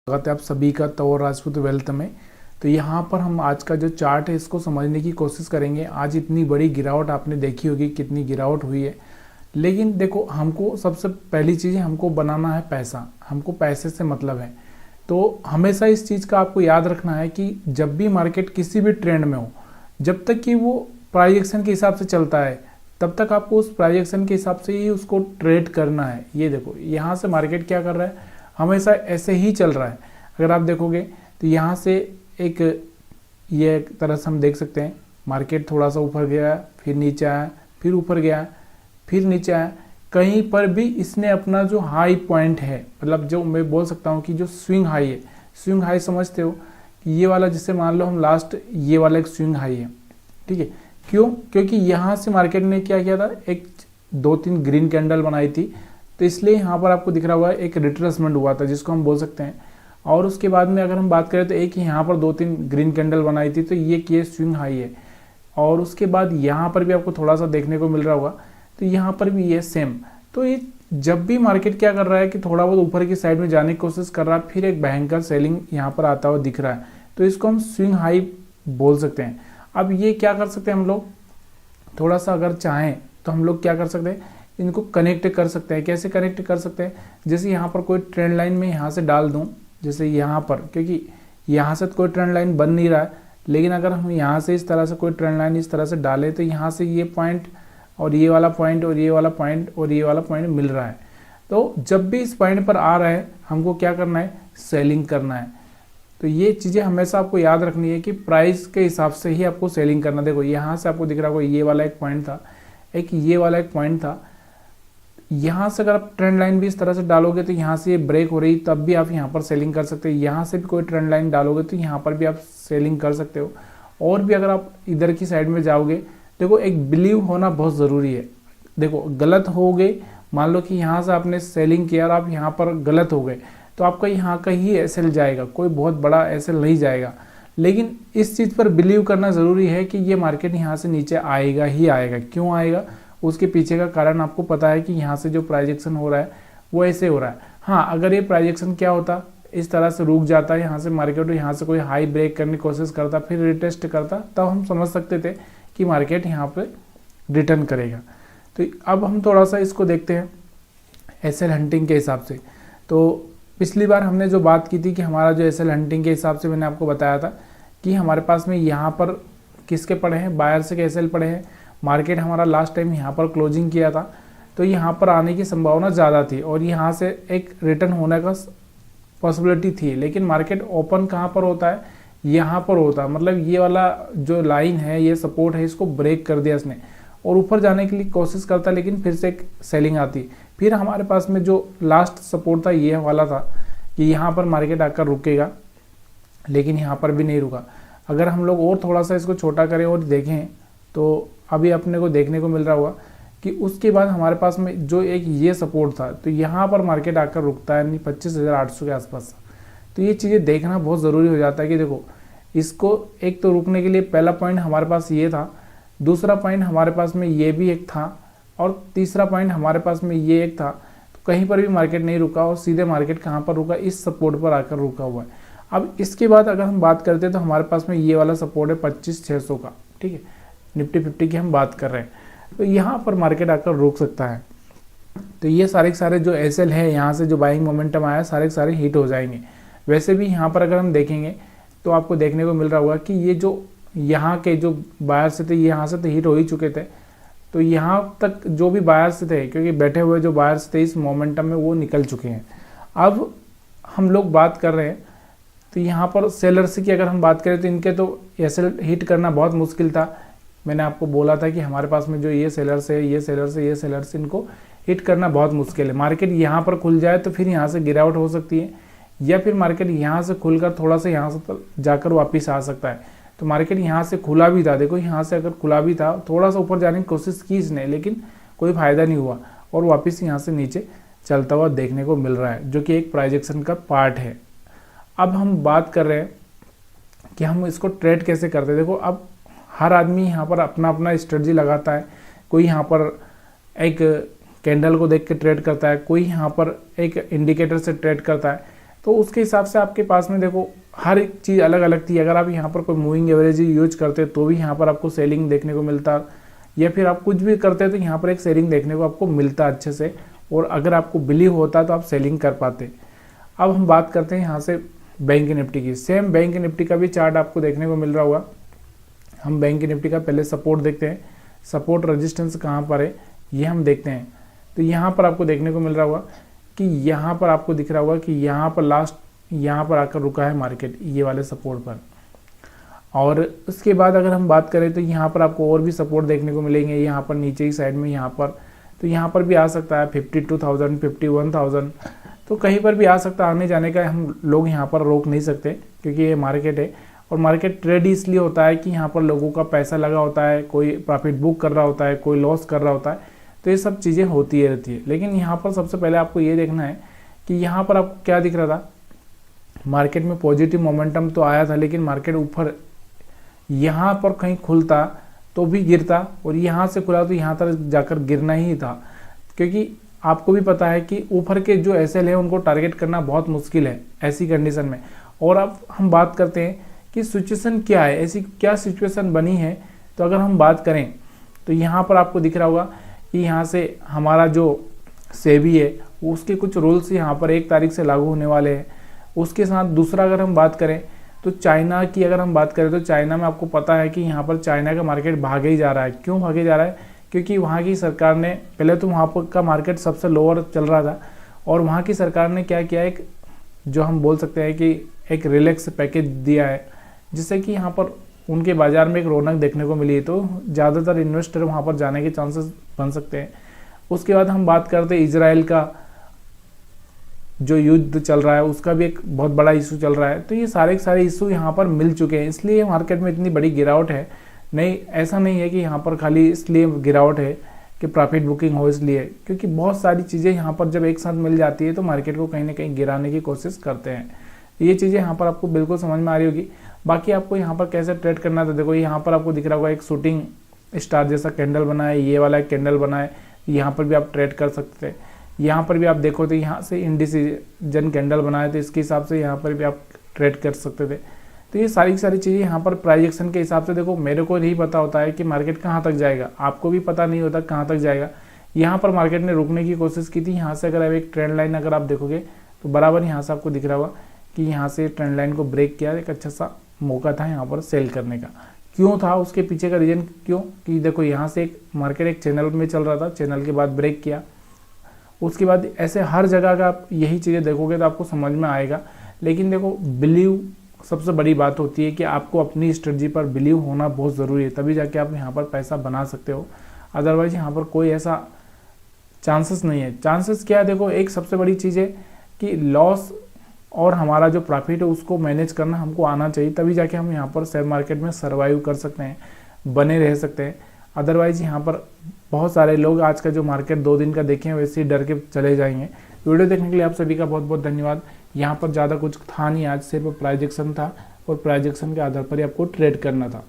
स्वागत है आप सभी का तौर राजपूत वेल्थ में। तो यहाँ पर हम आज का जो चार्ट है इसको समझने की कोशिश करेंगे। आज इतनी बड़ी गिरावट आपने देखी होगी, कितनी गिरावट हुई है। लेकिन देखो, हमको सबसे पहली चीज़ है, हमको बनाना है पैसा, हमको पैसे से मतलब है। तो हमेशा इस चीज़ का आपको याद रखना है कि जब भी मार्केट किसी भी ट्रेंड में हो, जब तक कि वो प्राइस एक्शन के हिसाब से चलता है, तब तक आपको उस प्राइस एक्शन के हिसाब से ही उसको ट्रेड करना है। ये देखो, यहाँ से मार्केट क्या कर रहा है, हमेशा ऐसे ही चल रहा है। अगर आप देखोगे तो यहाँ से एक ये तरह से हम देख सकते हैं, मार्केट थोड़ा सा ऊपर गया, फिर नीचे आया, फिर ऊपर गया, फिर नीचे आया। कहीं पर भी इसने अपना जो हाई पॉइंट है, मतलब जो मैं बोल सकता हूँ कि जो स्विंग हाई है, स्विंग हाई समझते हो कि ये वाला, जिससे मान लो हम लास्ट ये वाला एक स्विंग हाई है, ठीक है। क्यों? क्योंकि यहाँ से मार्केट ने क्या किया था, एक 2-3 ग्रीन कैंडल बनाई थी, तो इसलिए यहाँ पर आपको दिख रहा हुआ है एक रिट्रेसमेंट हुआ था, जिसको हम बोल सकते हैं। और उसके बाद में अगर हम बात करें तो एक यहाँ पर 2-3 ग्रीन कैंडल बनाई थी, तो ये किए स्विंग हाई है। और उसके बाद यहाँ पर भी आपको थोड़ा सा देखने को मिल रहा होगा, तो यहाँ पर भी ये सेम। तो ये जब भी मार्केट क्या कर रहा है कि थोड़ा बहुत ऊपर की साइड में जाने की कोशिश कर रहा है, फिर एक भयंकर सेलिंग यहाँ पर आता हुआ दिख रहा है, तो इसको हम स्विंग हाई बोल सकते हैं। अब ये क्या कर सकते हैं हम लोग, थोड़ा सा अगर चाहें तो हम लोग क्या कर सकते हैं, इनको कनेक्ट कर सकते हैं। कैसे कनेक्ट कर सकते हैं? जैसे यहाँ पर कोई ट्रेंड लाइन में यहाँ से डाल दूँ, जैसे यहाँ पर, क्योंकि यहाँ से कोई ट्रेंड लाइन बन नहीं रहा है, लेकिन अगर हम यहाँ से इस तरह से कोई ट्रेंड लाइन इस तरह से डालें, तो यहाँ से ये पॉइंट और ये वाला पॉइंट और ये वाला पॉइंट और ये वाला पॉइंट मिल रहा है। तो जब भी इस पॉइंट पर आ रहा है, हमको क्या करना है, सेलिंग करना है। तो ये चीज़ें हमेशा आपको याद रखनी है कि प्राइस के हिसाब से ही आपको सेलिंग करना। देखो, यहाँ से आपको दिख रहा होगा ये वाला एक पॉइंट था, एक ये वाला एक पॉइंट था। यहाँ से अगर आप ट्रेंड लाइन भी इस तरह से डालोगे तो यहाँ से ये ब्रेक हो रही, तब भी आप यहाँ पर सेलिंग कर सकते हो। यहाँ से भी कोई ट्रेंड लाइन डालोगे तो यहाँ पर भी आप सेलिंग कर सकते हो। और भी अगर आप इधर की साइड में जाओगे, देखो एक बिलीव होना बहुत ज़रूरी है। देखो, गलत हो गए, मान लो कि यहाँ से आपने सेलिंग किया और आप यहाँ पर गलत हो गए, तो आपका यहाँ का ही एसएल जाएगा, कोई बहुत बड़ा एसएल नहीं जाएगा। लेकिन इस चीज़ पर बिलीव करना ज़रूरी है कि ये मार्केट यहाँ से नीचे आएगा ही आएगा। क्यों आएगा, उसके पीछे का कारण आपको पता है कि यहाँ से जो प्राइजेक्शन हो रहा है वो ऐसे हो रहा है। हाँ, अगर ये प्राइजेक्शन क्या होता, इस तरह से रुक जाता है यहाँ से मार्केट, यहाँ से कोई हाई ब्रेक करने की कोशिश करता, फिर रिटेस्ट करता, तब हम समझ सकते थे कि मार्केट यहाँ पे रिटर्न करेगा। तो अब हम थोड़ा सा इसको देखते हैं एसएल हंटिंग के हिसाब से। तो पिछली बार हमने जो बात की थी कि हमारा जो एसएल हंटिंग के हिसाब से मैंने आपको बताया था कि हमारे पास में यहाँ पर किसके पड़े हैं, बायर्स के एसएल पड़े हैं। मार्केट हमारा लास्ट टाइम यहाँ पर क्लोजिंग किया था, तो यहाँ पर आने की संभावना ज़्यादा थी और यहाँ से एक रिटर्न होने का पॉसिबिलिटी थी। लेकिन मार्केट ओपन कहाँ पर होता है, यहाँ पर होता है। मतलब ये वाला जो लाइन है, ये सपोर्ट है, इसको ब्रेक कर दिया इसने और ऊपर जाने के लिए कोशिश करता, लेकिन फिर से एक सेलिंग आती। फिर हमारे पास में जो लास्ट सपोर्ट था ये वाला था कि यहाँ पर मार्केट आकर रुकेगा, लेकिन यहाँ पर भी नहीं रुका। अगर हम लोग और थोड़ा सा इसको छोटा करें और देखें, तो अभी अपने को देखने को मिल रहा होगा कि उसके बाद हमारे पास में जो एक ये सपोर्ट था, तो यहाँ पर मार्केट आकर रुकता है, यानी 25,800 के आसपास। तो ये चीज़ें देखना बहुत ज़रूरी हो जाता है कि देखो, इसको एक तो रुकने के लिए पहला पॉइंट हमारे पास ये था, दूसरा पॉइंट हमारे पास में ये भी एक था, और तीसरा पॉइंट हमारे पास में ये एक था। तो कहीं पर भी मार्केट नहीं रुका और सीधे मार्केट कहाँ पर रुका, इस सपोर्ट पर आकर रुका हुआ है। अब इसके बाद अगर हम बात करते हैं तो हमारे पास में ये वाला सपोर्ट है 25,600 का, ठीक है, निफ्टी 50 की हम बात कर रहे हैं। तो यहाँ पर मार्केट आकर रुक सकता है। तो ये सारे के सारे जो एसएल है, यहाँ से जो बाइंग मोमेंटम आया, सारे के सारे हिट हो जाएंगे। वैसे भी यहाँ पर अगर हम देखेंगे तो आपको देखने को मिल रहा होगा कि ये जो यहाँ के जो बायर्स थे, यहाँ से तो हिट हो ही चुके थे। तो यहाँ तक जो भी बायर्स थे, क्योंकि बैठे हुए जो बायर्स थे इस मोमेंटम में, वो निकल चुके हैं। अब हम लोग बात कर रहे हैं तो यहाँ पर सेलर्स की अगर हम बात करें तो इनके तो एसएल हिट करना बहुत मुश्किल था। मैंने आपको बोला था कि हमारे पास में जो ये सेलर्स है, ये सेलर्स है, ये सेलर्स, इनको हिट करना बहुत मुश्किल है। मार्केट यहाँ पर खुल जाए तो फिर यहाँ से गिरावट हो सकती है, या फिर मार्केट यहाँ से खुलकर थोड़ा सा यहाँ से जाकर वापस आ सकता है। तो मार्केट यहाँ से खुला भी था, देखो यहाँ से अगर खुला भी था, थोड़ा सा ऊपर जाने की कोशिश की इसने, लेकिन कोई फायदा नहीं हुआ और वापस यहाँ से नीचे चलता हुआ देखने को मिल रहा है, जो कि एक प्राइजेक्शन का पार्ट है। अब हम बात कर रहे हैं कि हम इसको ट्रेड कैसे करते हैं। देखो, अब हर आदमी यहाँ पर अपना अपना स्ट्रेटजी लगाता है। कोई यहाँ पर एक कैंडल को देख के ट्रेड करता है, कोई यहाँ पर एक इंडिकेटर से ट्रेड करता है। तो उसके हिसाब से आपके पास में देखो हर एक चीज़ अलग अलग थी। अगर आप यहाँ पर कोई मूविंग एवरेज यूज करते तो भी यहाँ पर आपको सेलिंग देखने को मिलता, या फिर आप कुछ भी करते तो यहाँ पर एक सेलिंग देखने को आपको मिलता अच्छे से, और अगर आपको बिलीव होता तो आप सेलिंग कर पाते। अब हम बात करते हैं यहाँ से बैंक निफ्टी की। सेम बैंक निफ्टी का भी चार्ट आपको देखने को मिल रहा होगा। हम बैंक निफ्टी का पहले सपोर्ट देखते हैं, सपोर्ट रेजिस्टेंस कहाँ पर है ये हम देखते हैं। तो यहाँ पर आपको देखने को मिल रहा होगा कि यहाँ पर आपको दिख रहा होगा कि यहाँ पर लास्ट यहाँ पर आकर रुका है मार्केट, ये वाले सपोर्ट पर। और उसके बाद अगर हम बात करें तो यहाँ पर आपको और भी सपोर्ट देखने को मिलेंगे, यहाँ पर नीचे की साइड में यहाँ पर, तो यहाँ पर भी आ सकता है 52,000, 51,000, तो कहीं पर भी आ सकता है। आने जाने का हम लोग यहाँ पर रोक नहीं सकते, क्योंकि ये मार्केट है, और मार्केट ट्रेड इसलिए होता है कि यहाँ पर लोगों का पैसा लगा होता है, कोई प्रॉफिट बुक कर रहा होता है, कोई लॉस कर रहा होता है, तो ये सब चीज़ें होती रहती है। लेकिन यहाँ पर सबसे पहले आपको ये देखना है कि यहाँ पर आपको क्या दिख रहा था, मार्केट में पॉजिटिव मोमेंटम तो आया था, लेकिन मार्केट ऊपर यहाँ पर कहीं खुलता तो भी गिरता, और यहाँ से खुला तो यहाँ तक जाकर गिरना ही था, क्योंकि आपको भी पता है कि ऊपर के जो एसएल है उनको टारगेट करना बहुत मुश्किल है ऐसी कंडीशन में। और अब हम बात करते हैं कि सिचुएशन क्या है, ऐसी क्या सिचुएशन बनी है। तो अगर हम बात करें तो यहाँ पर आपको दिख रहा होगा कि यहाँ से हमारा जो सेबी है उसके कुछ रूल्स यहाँ पर 1 तारीख से लागू होने वाले हैं। उसके साथ दूसरा अगर हम बात करें तो चाइना की अगर हम बात करें तो चाइना में आपको पता है कि यहाँ पर चाइना का मार्केट भागे ही जा रहा है। क्यों भागे जा रहा है? क्योंकि वहाँ की सरकार ने, पहले तो वहाँ पर का मार्केट सबसे लोअर चल रहा था, और वहाँ की सरकार ने क्या किया, एक जो हम बोल सकते हैं कि एक रिलैक्स पैकेज दिया है, जिससे कि यहाँ पर उनके बाज़ार में एक रौनक देखने को मिली है। तो ज़्यादातर इन्वेस्टर वहाँ पर जाने के चांसेस बन सकते हैं। उसके बाद हम बात करते हैं इजराइल का जो युद्ध चल रहा है, उसका भी एक बहुत बड़ा इशू चल रहा है। तो ये सारे के सारे इशू यहाँ पर मिल चुके हैं, इसलिए मार्केट में इतनी बड़ी गिरावट है। नहीं, ऐसा नहीं है कि यहाँ पर खाली इसलिए गिरावट है कि प्रॉफिट बुकिंग हो इसलिए, क्योंकि बहुत सारी चीज़ें यहाँ पर जब एक साथ मिल जाती है तो मार्केट को कहीं ना कहीं गिराने की कोशिश करते हैं। ये चीज़ें यहाँ पर आपको बिल्कुल समझ में आ रही होगी। बाकी आपको यहाँ पर कैसे ट्रेड करना था, देखो यहाँ पर आपको दिख रहा होगा एक शूटिंग स्टार जैसा कैंडल बना है, ये वाला एक कैंडल बना है, यहाँ पर भी आप ट्रेड कर सकते थे। यहाँ पर भी आप देखो तो यहाँ से इंडिसीजन कैंडल बनाए, तो इसके हिसाब से यहाँ पर भी आप ट्रेड कर सकते थे। तो ये सारी चीज़ें यहाँ पर प्राइस एक्शन के हिसाब से, देखो मेरे को नहीं पता होता है कि मार्केट कहाँ तक जाएगा, आपको भी पता नहीं होता कहाँ तक जाएगा। यहाँ पर मार्केट ने रुकने की कोशिश की थी। यहाँ से अगर आप एक ट्रेंड लाइन अगर आप देखोगे तो बराबर यहाँ से आपको दिख रहा होगा कि यहाँ से ट्रेंड लाइन को ब्रेक किया, एक अच्छा सा मौका था यहाँ पर सेल करने का। क्यों था, उसके पीछे का रीज़न क्यों, कि देखो यहाँ से एक मार्केट एक चैनल में चल रहा था, चैनल के बाद ब्रेक किया, उसके बाद ऐसे हर जगह का आप यही चीज़ें देखोगे तो आपको समझ में आएगा। लेकिन देखो बिलीव सबसे बड़ी बात होती है कि आपको अपनी स्ट्रेटजी पर बिलीव होना बहुत ज़रूरी है, तभी जाके आप यहाँ पर पैसा बना सकते हो। अदरवाइज यहाँ पर कोई ऐसा चांसेस नहीं है। चांसेस क्या है, देखो एक सबसे बड़ी चीज़ है कि लॉस और हमारा जो प्रॉफिट है उसको मैनेज करना हमको आना चाहिए, तभी जाके हम यहाँ पर शेयर मार्केट में सर्वाइव कर सकते हैं, बने रह सकते हैं। अदरवाइज यहाँ पर बहुत सारे लोग आज का जो मार्केट 2 दिन का देखें वैसे ही डर के चले जाएंगे। वीडियो देखने के लिए आप सभी का बहुत बहुत धन्यवाद। यहाँ पर ज़्यादा कुछ था नहीं, आज सिर्फ प्राइजेक्शन था और प्राइजेक्शन के आधार पर ही आपको ट्रेड करना था।